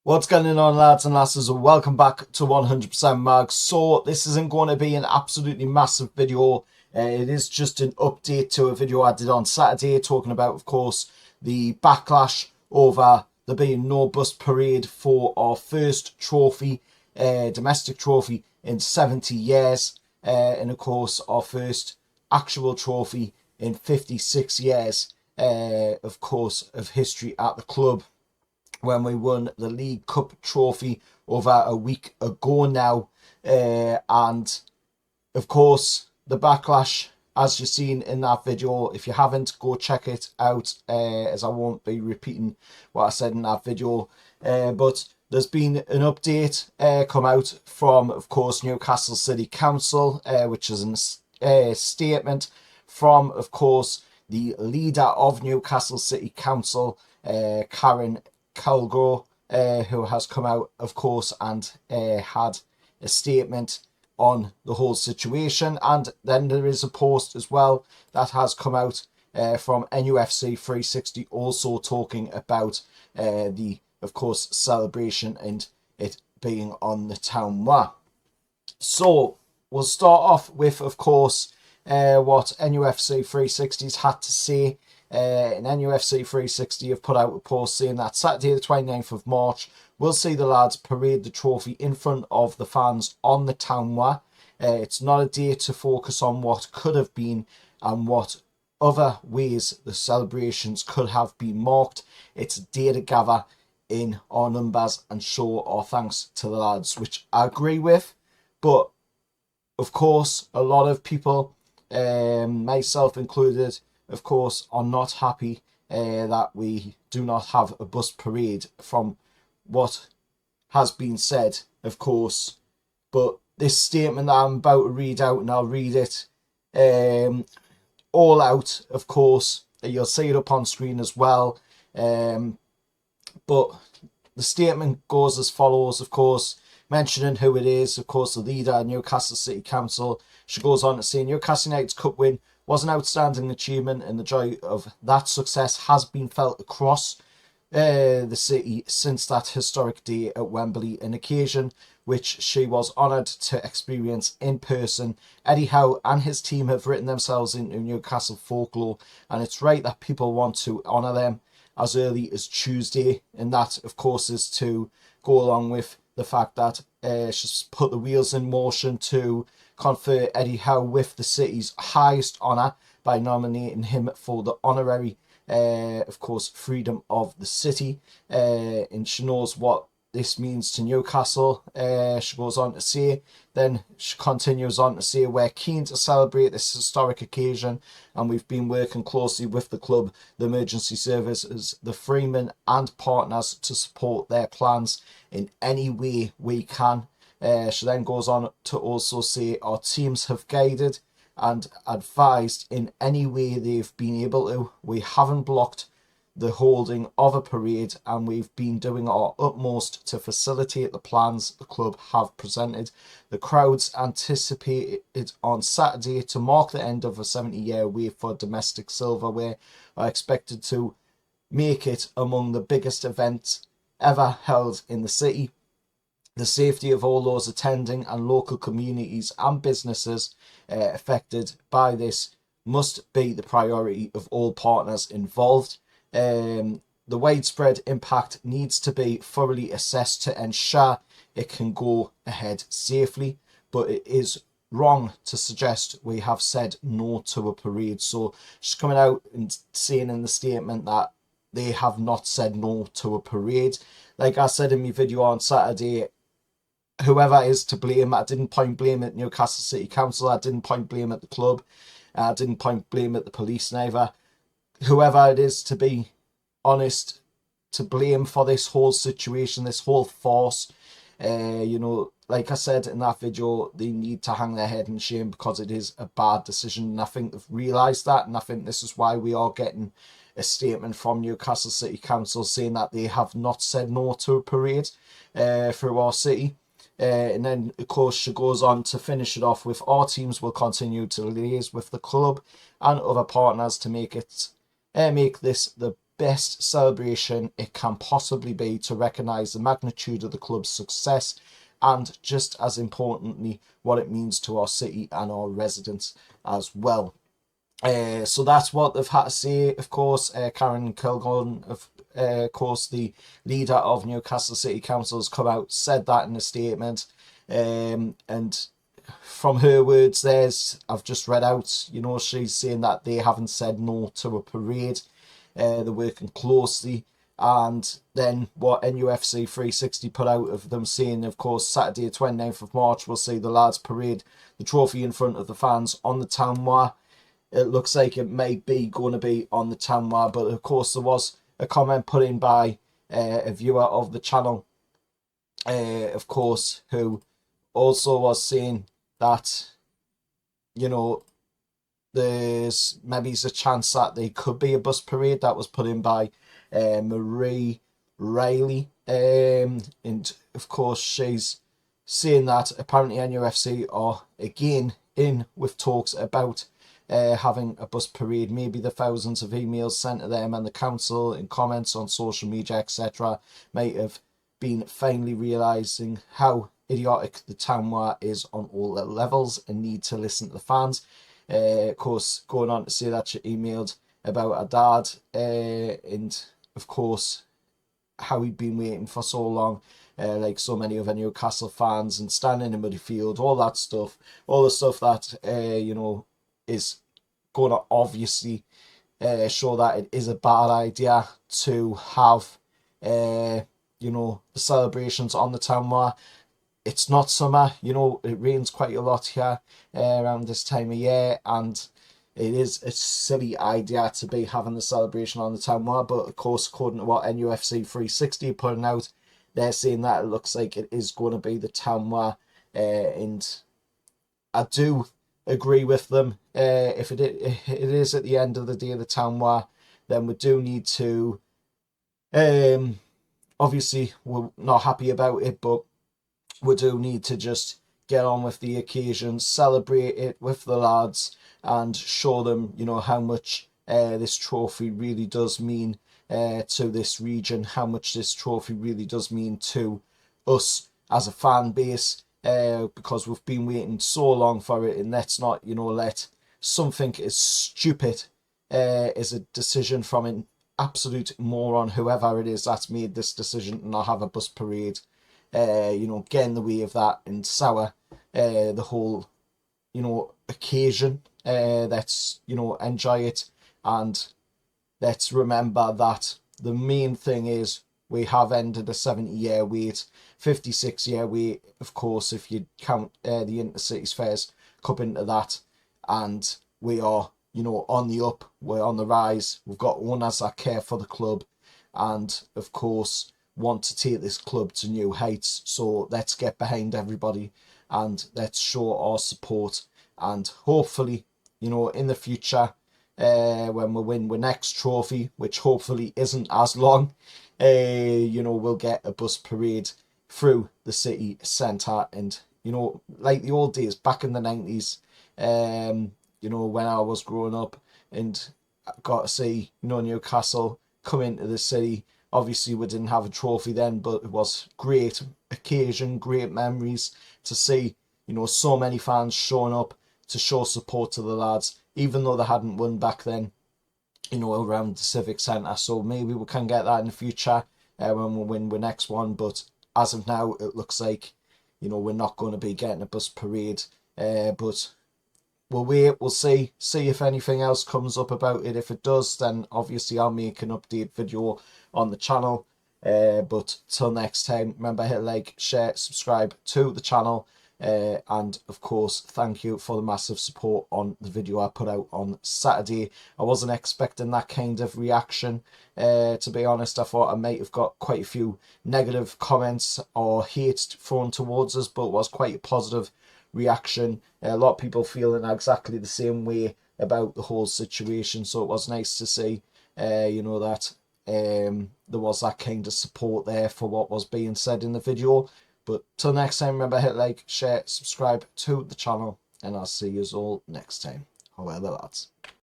What's going on, lads and lasses? Welcome back to 100% Mag. So this isn't going to be an absolutely massive video. It is just an update to a video I did on Saturday talking about, of course, the backlash over there being no bus parade for our first trophy, domestic trophy in 70 years. And of course, our first actual trophy in 56 years, of course, of history at the club, when we won the League Cup trophy over a week ago now. And of course, the backlash, as you've seen in that video, if you haven't, go check it out, as I won't be repeating what I said in that video. But there's been an update come out from, of course, Newcastle City Council, which is a statement from, of course, the leader of Newcastle City Council, Karen Calgo, who has come out, of course, and had a statement on the whole situation. And then there is a post as well that has come out from Nufc 360, also talking about the, of course, celebration and it being on the town wa. So we'll start off with, of course, what NUFC 360's had to say. And NUFC 360 have put out a post saying that Saturday the 29th of March we'll see the lads parade the trophy in front of the fans on the town wa. It's not a day to focus on what could have been and what other ways the celebrations could have been marked. It's a day to gather in our numbers and show our thanks to the lads, which I agree with. But of course, a lot of people, myself included, of course, are not happy that we do not have a bus parade from what has been said, of course. But this statement that I'm about to read out, and I'll read it all out, of course. You'll see it up on screen as well. But the statement goes as follows, of course, mentioning who it is, of course, the leader of Newcastle City Council. She goes on to say, Newcastle United's cup win was an outstanding achievement, and the joy of that success has been felt across the city since that historic day at Wembley, an occasion which she was honoured to experience in person. Eddie Howe and his team have written themselves into Newcastle folklore, and it's right that people want to honour them as early as Tuesday, and that, of course, is to go along with the fact that she's put the wheels in motion to confer Eddie Howe with the city's highest honour by nominating him for the honorary, of course, Freedom of the City. And she knows what this means to Newcastle. She goes on to say, then she continues on to say, we're keen to celebrate this historic occasion, and we've been working closely with the club, the emergency services, the Freemen and partners to support their plans in any way we can. She then goes on to also say, our teams have guided and advised in any way they've been able to. We haven't blocked the holding of a parade, and we've been doing our utmost to facilitate the plans the club have presented. The crowds anticipated on Saturday to mark the end of a 70-year wait for domestic silverware are expected to make it among the biggest events ever held in the city. The safety of all those attending and local communities and businesses affected by this must be the priority of all partners involved. The widespread impact needs to be thoroughly assessed to ensure it can go ahead safely, but it is wrong to suggest we have said no to a parade. So she's coming out and saying in the statement that they have not said no to a parade. Like I said in my video on Saturday, whoever is to blame, I didn't point blame at Newcastle City Council, I didn't point blame at the club, I didn't point blame at the police neither. Whoever it is, to be honest, to blame for this whole situation, this whole farce, like I said in that video, they need to hang their head in shame because it is a bad decision, and I think they've realised that, and I think this is why we are getting a statement from Newcastle City Council saying that they have not said no to a parade through our city. And then, of course, she goes on to finish it off with, our teams will continue to liaise with the club and other partners to make this the best celebration it can possibly be to recognise the magnitude of the club's success and, just as importantly, what it means to our city and our residents as well. So that's what they've had to say. Of course, Karen Kilgore, of course, the leader of Newcastle City Council, has come out, said that in a statement. And from her words, I've just read out, she's saying that they haven't said no to a parade. They're working closely. And then what NUFC 360 put out of them saying, of course, Saturday 29th of March, we'll see the lads parade the trophy in front of the fans on the Townwire. It looks like it may be going to be on the Townwire, but of course there was a comment put in by a viewer of the channel, of course, who also was saying that, there's maybe a chance that there could be a bus parade. That was put in by Marie Riley, and of course she's saying that apparently NUFC are again in with talks about having a bus parade. Maybe the thousands of emails sent to them and the council in comments on social media, etc., might have been finally realising how idiotic the Townwire is on all the levels and need to listen to the fans. Of course, going on to say that she emailed about her dad, and of course how he'd been waiting for so long, like so many other Newcastle fans, and standing in Muddyfield, all that stuff, all the stuff that is going to obviously show that it is a bad idea to have the celebrations on the Townwire. It's not summer, it rains quite a lot here around this time of year, and it is a silly idea to be having the celebration on the Townwire. But of course, according to what NUFC 360 are putting out, they're saying that it looks like it is going to be the Townwire, and I do agree with them. If it is at the end of the day the Townwire, then we do need to, obviously we're not happy about it, but we do need to just get on with the occasion, celebrate it with the lads, and show them, how much this trophy really does mean to this region, how much this trophy really does mean to us as a fan base, because we've been waiting so long for it. And let's not, let something as stupid as a decision from an absolute moron, whoever it is that's made this decision to not have a bus parade, get in the way of that and sour the whole, occasion. Let's, enjoy it, and let's remember that the main thing is we have ended a 70-year wait, 56-year wait, of course, if you count the Intercities Fairs Cup into that, and we are, on the up, we're on the rise. We've got owners that care for the club, and of course want to take this club to new heights. So let's get behind everybody and let's show our support, and hopefully, in the future, when we win the next trophy, which hopefully isn't as long, we'll get a bus parade through the city centre, and like the old days back in the 90s, when I was growing up and got to see Newcastle come into the city. Obviously, we didn't have a trophy then, but it was great occasion, great memories to see, so many fans showing up to show support to the lads, even though they hadn't won back then, around the Civic Centre. So maybe we can get that in the future when we win the next one. But as of now, it looks like, we're not going to be getting a bus parade. But we'll wait, we'll see if anything else comes up about it. If it does, then obviously I'll make an update video on the channel. But till next time, remember, hit like, share, subscribe to the channel, and of course thank you for the massive support on the video I put out on Saturday. I wasn't expecting that kind of reaction, to be honest. I thought I might have got quite a few negative comments or hate thrown towards us, but it was quite a positive reaction. A lot of people feeling exactly the same way about the whole situation, so it was nice to see that there was that kind of support there for what was being said in the video. But till next time, remember, hit like, share, subscribe to the channel, and I'll see you all next time. However, lads.